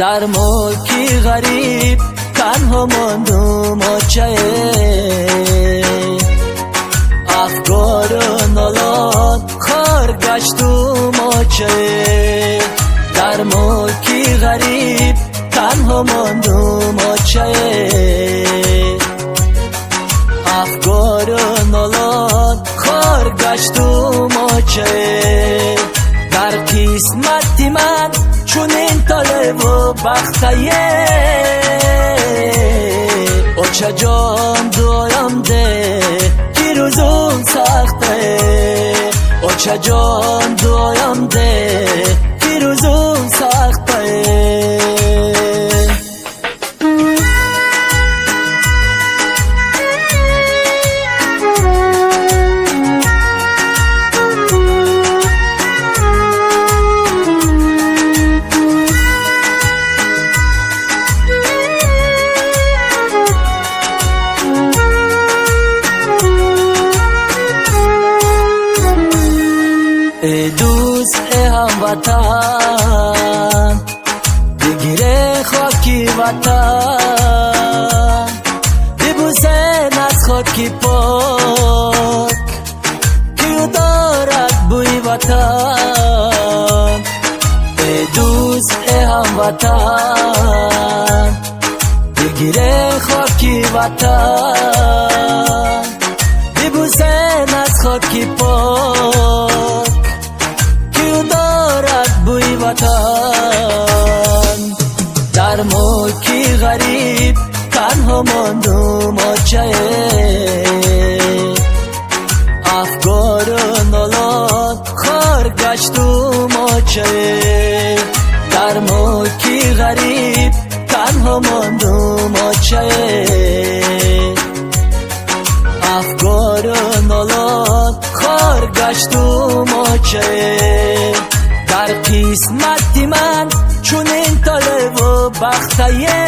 در ملکی غریب تنها ماندم آچه افکار و نالان خار گشتم آچه در ملکی غریب تنها ماندم آچه افکار و نالان خار گشتم آچه در قسمتی من چون این طالب و بختیه آچه جان دایم ده که روزم سخته آچه جان دایم ده که روزم سخته ای دوست ای هموطن بگیره خاکی وطن ببوسه از خاکی پاک که دارد بوی وطن ای دوست ای هموطن بگیره خاکی وطن ببوسه از خاکی پاک بوی وطن در ملکی غریب تنها ماندم آچه افکار و نالان خار گشتم آچه در ملکی غریب تنها ماندم آچه افکار و نالان خار گشتم آچه در قسمتی من چون این طالب و بختیه